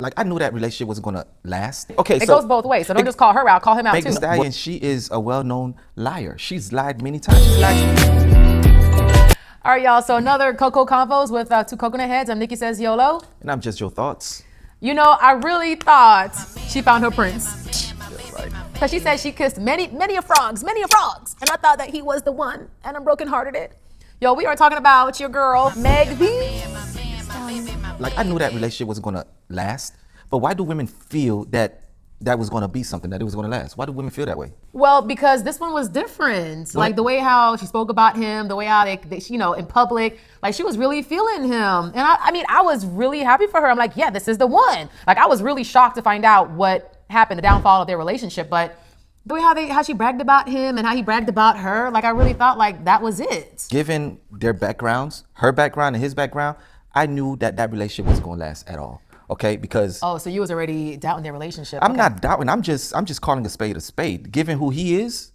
Like, I knew that relationship wasn't gonna last. Okay, It goes both ways, so don't just call her out, call him out Meg too. Thee Stallion, she is a well-known liar. She's lied many times. She's lied. All right, y'all, so another Coco Convos with two coconut heads. I'm Nikki Says YOLO. And I'm just your thoughts. You know, I really thought she found her prince. Yeah, right. Because she said she kissed many a frogs. And I thought that he was the one, and I'm brokenhearted. Yo, we are talking about your girl, Meg Thee Stallion. Like, I knew that relationship wasn't gonna last, but why do women feel that that was gonna be something, that it was gonna last? Why do women feel that way? Well, because this one was different. Like the way how she spoke about him, the way how they you know, in public, like she was really feeling him. And I mean, I was really happy for her. I'm like, yeah, this is the one. Like, I was really shocked to find out what happened, the downfall of their relationship. But the way how she bragged about him and how he bragged about her, like I really thought like that was it. Given their backgrounds, her background and his background, I knew that that relationship wasn't gonna last at all. Okay, because Oh, so you was already doubting their relationship. I'm Okay. not doubting. I'm just calling a spade a spade. Given who he is,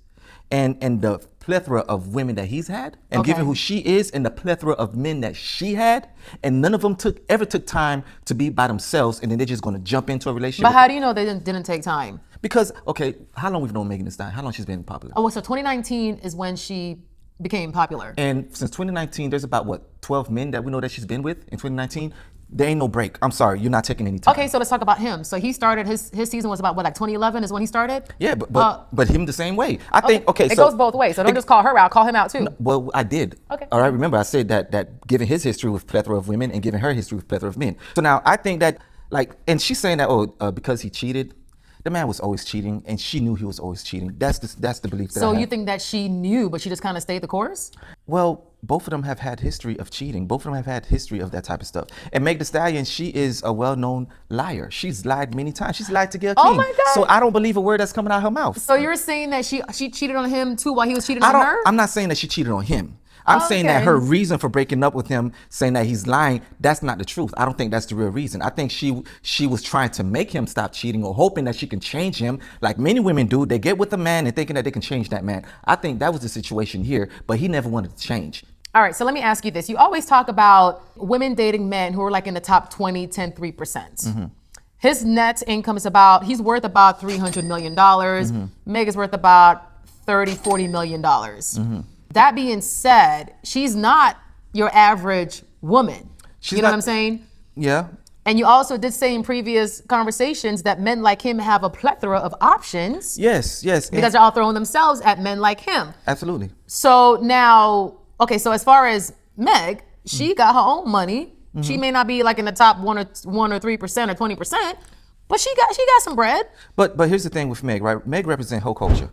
and the plethora of women that he's had, and Okay. given who she is, and the plethora of men that she had, and none of them ever took time to be by themselves, and then they're just gonna jump into a relationship. But how do you know they didn't take time? Because okay, how long we've known Megan Thee Stallion? How long she's been popular? Oh, so 2019 is when she became popular. And since 2019, there's about what 12 men that we know that she's been with in 2019. There ain't no break. I'm sorry, you're not taking any time. Okay, so let's talk about him. So he started his season was about what, like 2011 is when he started? Yeah, but him the same way. I think okay. It So goes both ways. So don't just call her out, call him out too. well, I did. Okay. All right. Remember, I said that given his history with plethora of women and given her history with plethora of men. So now I think that like, and she's saying that because he cheated, the man was always cheating, and she knew he was always cheating. That's the belief that I So have. you think that she knew, but she just kind of stayed the course? Well, both of them have had history of cheating. Both of them have had history of that type of stuff. And Meg Thee Stallion, she is a well-known liar. She's lied many times. She's lied to get a king. Oh my God. So I don't believe a word that's coming out of her mouth. So you're saying that she cheated on him too while he was cheating on her? I'm not saying that she cheated on him. I'm saying that Okay. her reason for breaking up with him, saying that he's lying, that's not the truth. I don't think that's the real reason. I think she was trying to make him stop cheating or hoping that she can change him. Like many women do, they get with a man and thinking that they can change that man. I think that was the situation here, but he never wanted to change. All right, so let me ask you this. You always talk about women dating men who are like in the top 20, 10, 3%. Mm-hmm. His net income is he's worth about $300 million. Mm-hmm. Meg is worth about $40 million. Mm-hmm. That being said, she's not your average woman. You know what I'm saying? Yeah. And you also did say in previous conversations that men like him have a plethora of options. Yes. Because they're all throwing themselves at men like him. Absolutely. So now, okay, so as far as Meg, she got her own money. Mm-hmm. She may not be like in the top 1 or 3% or 20%, but she got some bread. But here's the thing with Meg, right? Meg represents whole culture.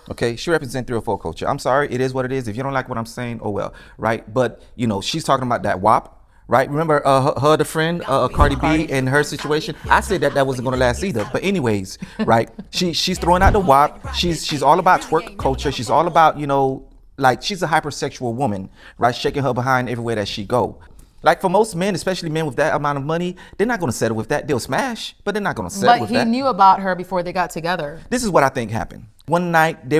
Okay, she represents 304 culture. I'm sorry, it is what it is. If you don't like what I'm saying, oh well, right? But you know, she's talking about that WAP, right? Remember her other friend, Cardi B, and her situation. I said that wasn't gonna last either. But anyways, right? She's throwing out the WAP. She's all about twerk culture. She's all about, you know, like she's a hypersexual woman, right? Shaking her behind everywhere that she go. Like for most men, especially men with that amount of money, they're not gonna settle with that. They'll smash, but they're not gonna settle with that. But he knew about her before they got together. This is what I think happened. One night they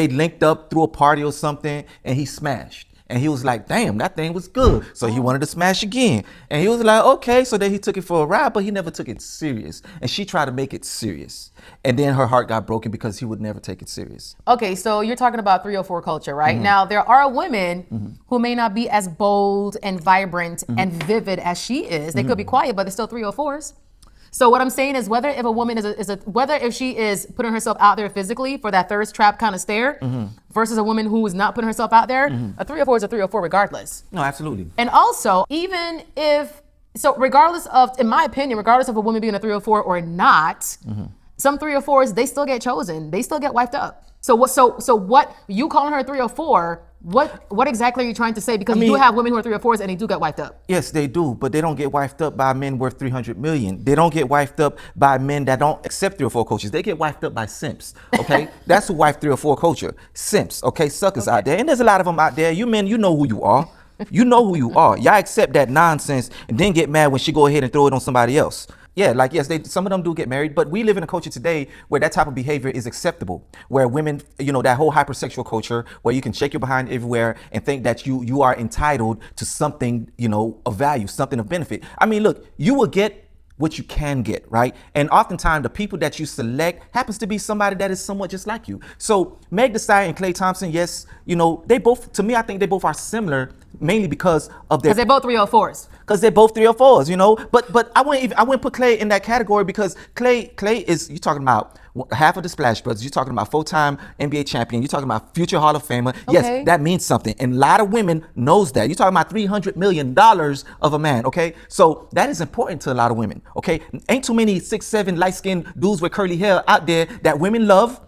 linked up through a party or something, and he smashed. And he was like, damn, that thing was good. So he wanted to smash again. And he was like, okay. So then he took it for a ride, but he never took it serious. And she tried to make it serious. And then her heart got broken because he would never take it serious. Okay, so you're talking about 304 culture, right? Now, there are women who may not be as bold and vibrant and vivid as she is. They could be quiet, but they're still 304s. So what I'm saying is whether if a woman whether if she is putting herself out there physically for that thirst trap kind of stare versus a woman who is not putting herself out there, a 304 is a 304 regardless. No, absolutely. And also, even if, so regardless of, in my opinion, regardless of a woman being a 304 or not, some 304s, they still get chosen. They still get wiped up. So what you calling her a 304, what exactly are you trying to say? Because you do have women who are 304s and they do get wiped up. Yes, they do, but they don't get wiped up by men worth 300 million. They don't get wiped up by men that don't accept 304 cultures. They get wiped up by simps, okay? That's who wipe 304 culture. Simps, okay? Suckers out there. And there's a lot of them out there. You men, you know who you are. You know who you are. Y'all accept that nonsense and then get mad when she go ahead and throw it on somebody else. Yeah, like, yes, some of them do get married, but we live in a culture today where that type of behavior is acceptable, where women, you know, that whole hypersexual culture where you can shake your behind everywhere and think that you are entitled to something, you know, of value, something of benefit. I mean, look, you will get what you can get, right? And oftentimes the people that you select happens to be somebody that is somewhat just like you. So Meg Thee Stallion and Klay Thompson, yes, you know, they both, to me, I think they both are similar, mainly because of their, Because they're both 304s. because they're both 304s, you know. But I wouldn't put Klay in that category because Klay is, you're talking about half of the Splash Brothers, you're talking about full-time NBA champion, you're talking about future Hall of Famer. Okay. Yes, that means something. And a lot of women knows that. You're talking about $300 million of a man, okay? So that is important to a lot of women, okay? Ain't too many 6'7" light-skinned dudes with curly hair out there that women love,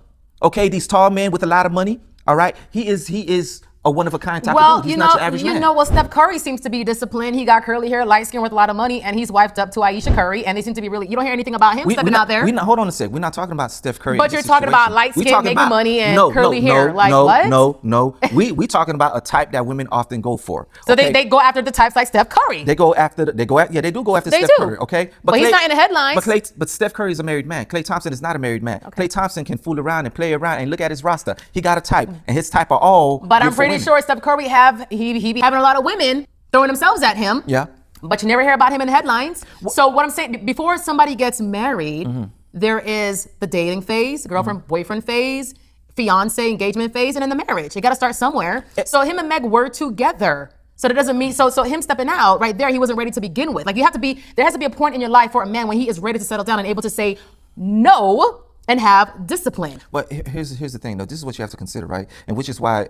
okay? These tall men with a lot of money, all right? He is a one-of-a-kind type of dude. He's not your average man. Well, Steph Curry seems to be disciplined. He got curly hair, light skin with a lot of money, and he's wifed up to Aisha Curry, and they seem to be really, you don't hear anything about him stepping out there. Hold on a sec. We're not talking about Steph Curry. But you're talking about light skin, making money, and curly hair. No. We talking about a type that women often go for. So okay? they go after the types like Steph Curry. They do go after Steph Curry, okay? But he's not in the headlines. But Steph Curry is a married man. Klay Thompson is not a married man. Okay. Klay Thompson can fool around and play around and look at his roster. He got a type, and his type are all. But I'm pretty sure Steph Curry he be having a lot of women throwing themselves at him. Yeah. But you never hear about him in the headlines. So what I'm saying, before somebody gets married, there is the dating phase, girlfriend, boyfriend phase, fiance, engagement phase, and then the marriage. You got to start somewhere. So him and Meg were together. So that doesn't mean, so him stepping out right there, he wasn't ready to begin with. Like there has to be a point in your life for a man when he is ready to settle down and able to say no and have discipline. But here's the thing, though. This is what you have to consider, right? And which is why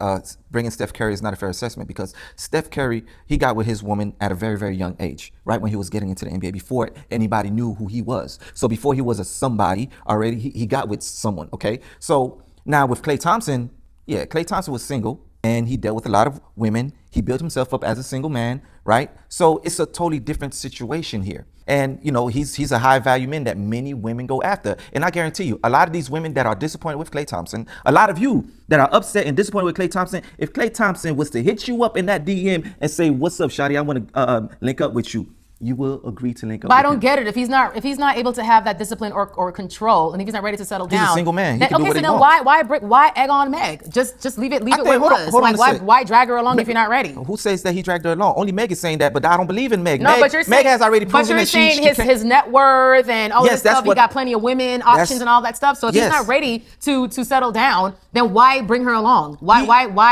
bringing Steph Curry is not a fair assessment, because Steph Curry, he got with his woman at a very, very young age, right? When he was getting into the NBA, before anybody knew who he was. So before he was a somebody already, he got with someone, okay? So now with Klay Thompson, yeah, Klay Thompson was single, and he dealt with a lot of women. He built himself up as a single man, right? So it's a totally different situation here. And, you know, he's a high value man that many women go after. And I guarantee you, a lot of these women that are disappointed with Klay Thompson, a lot of you that are upset and disappointed with Klay Thompson, if Klay Thompson was to hit you up in that DM and say, "What's up, shawty? I want to link up with you," you will agree to link up. But with I don't him. get it. If he's not able to have that discipline or control, and if he's not ready to settle down, he's a single man. He can do what he then wants. why egg on Meg? Just leave it where it was. Like why drag her along if you're not ready? Who says that he dragged her along? Only Meg is saying that, but I don't believe in Meg. No, but you're saying, Meg has already proven that she. But you're saying his net worth and all this stuff. He got plenty of women options and all that stuff. So if he's not ready to settle down, then why bring her along? Why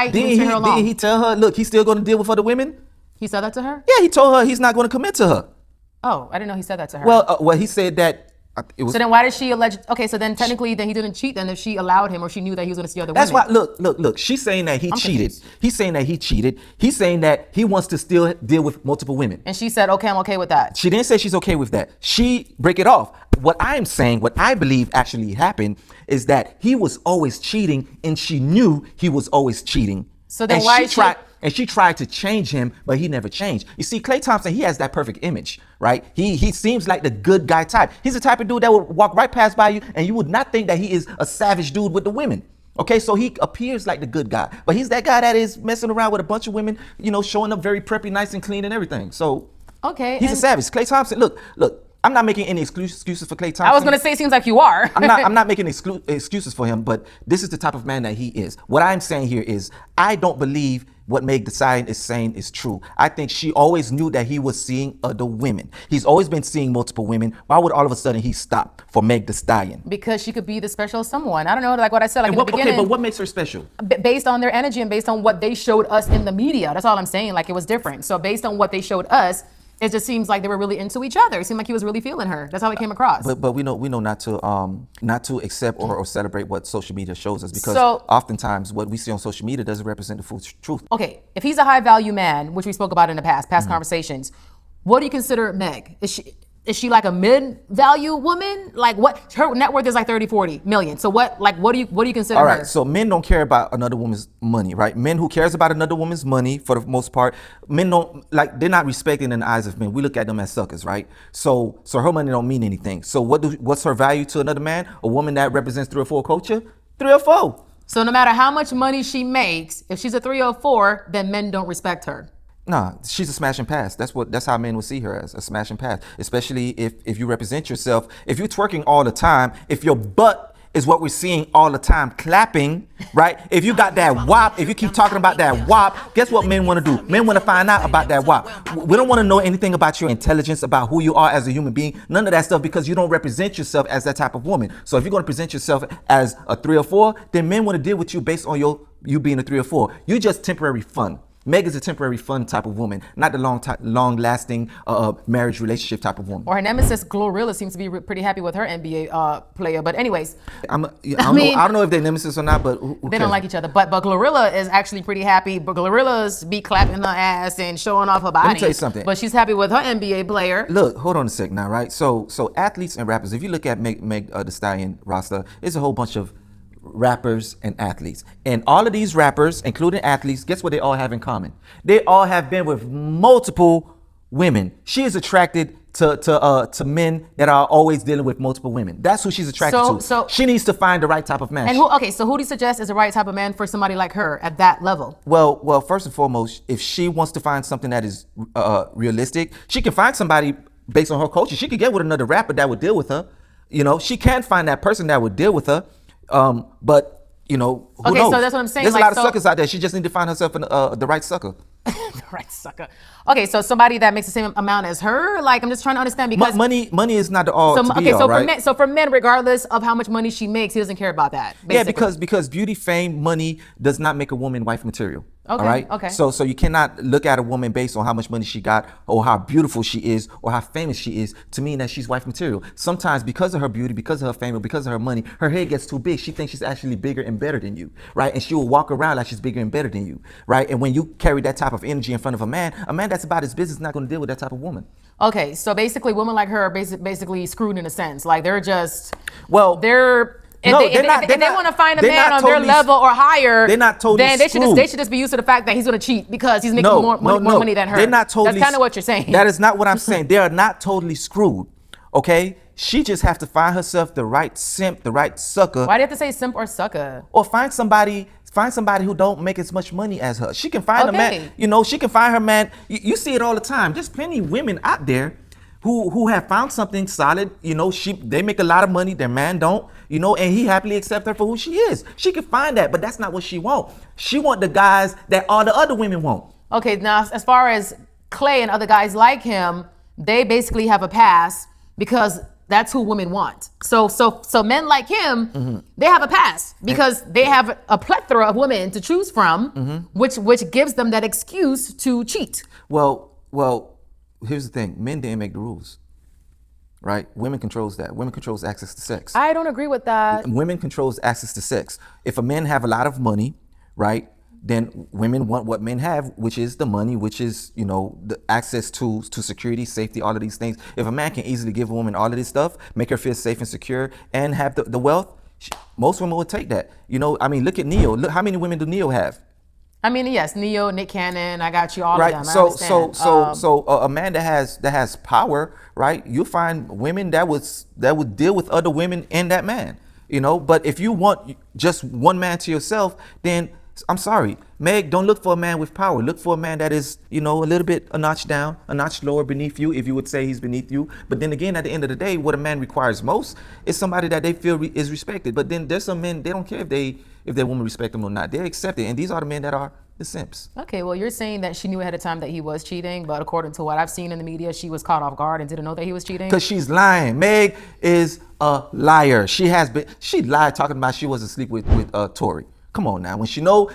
bring her along? Did he tell her, look, he's still going to deal with other women? He said that to her? Yeah, he told her he's not going to commit to her. Oh, I didn't know he said that to her. Well, he said that it was. So then why did she allege? Okay, so then technically, then he didn't cheat. Then if she allowed him, or she knew that he was going to see other women. That's why. Look. She's saying that he cheated. He's saying that he cheated. He's saying that he wants to still deal with multiple women. And she said, "Okay, I'm okay with that." She didn't say she's okay with that. She break it off. What I'm saying, what I believe actually happened, is that he was always cheating, and she knew he was always cheating. So then why she tried to change him, but he never changed. You see, Klay Thompson, he has that perfect image, right? He seems like the good guy type. He's the type of dude that would walk right past by you, and you would not think that he is a savage dude with the women. Okay, so he appears like the good guy, but he's that guy that is messing around with a bunch of women, you know, showing up very preppy, nice and clean and everything. So okay, he's a savage. Klay Thompson, look. I'm not making any excuses for Klay Thompson. I was going to say, it seems like you are. I'm not making excuses for him, but this is the type of man that he is. What I'm saying here is, I don't believe what Meg Thee Stallion is saying is true. I think she always knew that he was seeing other women. He's always been seeing multiple women. Why would all of a sudden he stop for Meg Thee Stallion? Because she could be the special someone. I don't know, like what I said, like in the beginning. Okay, but what makes her special? Based on their energy and based on what they showed us in the media. That's all I'm saying. Like, it was different. So based on what they showed us, it just seems like they were really into each other. It seemed like he was really feeling her. That's how it came across. But we know not to accept or celebrate what social media shows us, because So- oftentimes what we see on social media doesn't represent the full truth. Okay, if he's a high value man, which we spoke about in the past conversations, what do you consider Meg? Is she like a mid-value woman? Like, what, her net worth is like 30-40 million. So what do you consider All her? right, so men don't care about another woman's money, right? Men who cares about another woman's money, for the most part, men don't, like, they're not respected in the eyes of men. We look at them as suckers, right? So her money don't mean anything. So what's her value to another man? A woman that represents 304 culture? 304. So no matter how much money she makes, if she's a 304, then men don't respect her. Nah, she's a smash and pass. That's how men would see her, as a smash and pass. Especially if you represent yourself. If you're twerking all the time, if your butt is what we're seeing all the time. Clapping, right? If you got that WAP, if you keep talking about that WAP, guess what men want to do? Men want to find out about that WAP. We don't want to know anything about your intelligence, about who you are as a human being, none of that stuff, because you don't represent yourself as that type of woman. So if you're going to present yourself as a 3 or 4, then men want to deal with you based on you being a 3 or 4. You're just temporary fun. Meg is a temporary fun type of woman, not the long-lasting marriage relationship type of woman. Or her nemesis, Glorilla, seems to be pretty happy with her NBA player. But anyways, I don't know if they're nemesis or not, but who they don't like each other. But Glorilla is actually pretty happy. But Glorilla's be clapping her ass and showing off her body. Let me tell you something. But she's happy with her NBA player. Look, hold on a sec now, right? So athletes and rappers, if you look at Meg Thee Stallion roster, it's a whole bunch of rappers and athletes, and all of these rappers, including athletes, guess what they all have in common? They all have been with multiple women. She is attracted to men that are always dealing with multiple women. That's who she's attracted to. So she needs to find the right type of man. And so who do you suggest is the right type of man for somebody like her at that level? Well, first and foremost, if she wants to find something that is realistic, she can find somebody based on her culture. She could get with another rapper that would deal with her. She can find that person that would deal with her. But who knows? So that's what I'm saying. There's a lot of suckers out there. She just need to find herself the right sucker. The right sucker. Okay, so somebody that makes the same amount as her. Like, I'm just trying to understand because money is not the all. For men, regardless of how much money she makes, he doesn't care about that. Basically. Yeah, because beauty, fame, money does not make a woman wife material. Okay. All right. Okay. So you cannot look at a woman based on how much money she got, or how beautiful she is, or how famous she is, to mean that she's wife material. Sometimes because of her beauty, because of her fame, or because of her money, her head gets too big. She thinks she's actually bigger and better than you, right? And she will walk around like she's bigger and better than you, right? And when you carry that type of energy in front of a man that's about his business is not going to deal with that type of woman. Okay, so basically, women like her are basically screwed in a sense. Like they're just If they want to find a man on their level or higher, they're not totally then they should just be used to the fact that he's going to cheat because he's making more money than her. They're not totally. That's kind of what you're saying. That is not what I'm saying. They are not totally screwed. Okay, she just has to find herself the right simp, the right sucker. Why do you have to say simp or sucker? Or find somebody who don't make as much money as her. She can find a man. She can find her man. You see it all the time. There's plenty of women out there who have found something solid. They make a lot of money, their man don't, and he happily accepts her for who she is. She can find that, but that's not what she want. She want the guys that all the other women want. Okay, now as far as Klay and other guys like him, they basically have a pass because that's who women want. So men like him, they have a pass because they have a plethora of women to choose from, which gives them that excuse to cheat. Well, here's the thing. Men didn't make the rules, right? Women controls that. Women controls access to sex. I don't agree with that. Women controls access to sex. If a man have a lot of money, right, then women want what men have, which is the money, which is, the access to security, safety, all of these things. If a man can easily give a woman all of this stuff, make her feel safe and secure, and have the wealth, most women would take that. Look at Neo. Look, how many women do Neo have? Yes, Neo, Nick Cannon, I got you, all of them. So a man that has power, right? You'll find women that would deal with other women in that man, But if you want just one man to yourself, then I'm sorry, Meg, don't look for a man with power. Look for a man that is, a little bit a notch down, a notch lower beneath you, if you would say he's beneath you. But then again, at the end of the day, what a man requires most is somebody that they feel is respected. But then there's some men, they don't care if their woman respect them or not. They accept it. And these are the men that are the simps. Okay, well, you're saying that she knew ahead of time that he was cheating, but according to what I've seen in the media, she was caught off guard and didn't know that he was cheating? Because she's lying. Meg is a liar. She lied talking about she was asleep with Tory. Come on now. When she know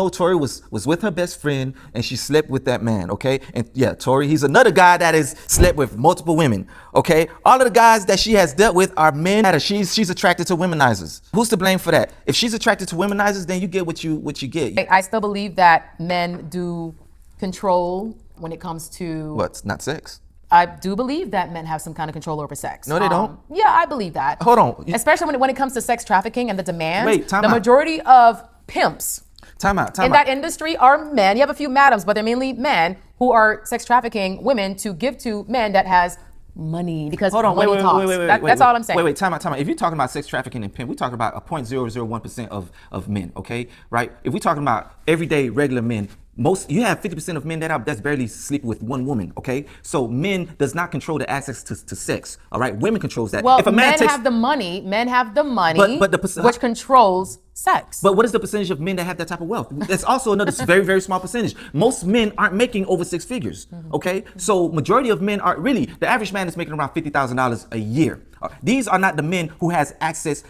Tory was with her best friend and she slept with that man, okay? And yeah, Tory, he's another guy that has slept with multiple women, okay? All of the guys that she has dealt with are men that she's attracted to womenizers. Who's to blame for that? If she's attracted to womenizers, then you get what you get. I still believe that men do control when it comes to what's not sex. I do believe that men have some kind of control over sex. No, they don't. Yeah, I believe that. Hold on. Especially when it comes to sex trafficking and the demand. Wait, time out. The majority of pimps in that industry are men. You have a few madams, but they're mainly men who are sex trafficking women to give to men that has money because hold on, money talks. That's all I'm saying. Wait, time out. If you're talking about sex trafficking and pimp, we're talking about a 0.001% of men, okay? Right? If we're talking about everyday regular men, You have 50% of men that's barely sleeping with one woman, okay? So men does not control the access to sex, all right? Women controls that. Well, if a man men takes, have the money. Men have the money, But the which controls sex. but what is the percentage of men that have that type of wealth? That's also another very, very small percentage. Most men aren't making over 6 figures, okay? So majority of men are really, the average man is making around $50,000 a year. These are not the men who has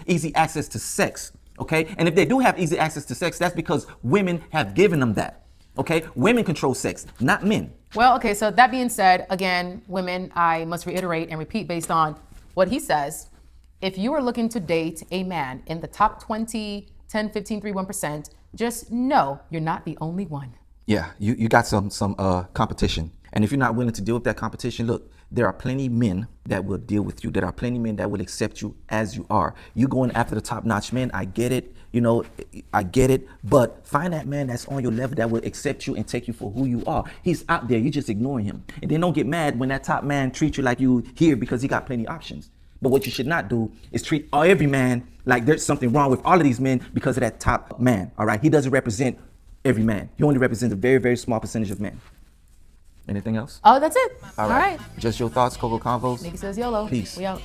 easy access to sex, okay? And if they do have easy access to sex, that's because women have given them that. Okay, women control sex, not men. Well, okay, so that being said, again, women, I must reiterate and repeat based on what he says. If you are looking to date a man in the top 20, 10, 15, 3, 1%, just know you're not the only one. Yeah, you got some competition. And if you're not willing to deal with that competition, look, there are plenty men that will deal with you. There are plenty men that will accept you as you are. You going after the top-notch men, I get it. You know, I get it. But find that man that's on your level that will accept you and take you for who you are. He's out there. You're just ignoring him. And then don't get mad when that top man treats you like you here because he got plenty of options. But what you should not do is treat every man like there's something wrong with all of these men because of that top man, all right? He doesn't represent every man. He only represents a very, very small percentage of men. Anything else? Oh, that's it. All right. Just your thoughts, Coco Convos. Nigga says YOLO. Peace. We out.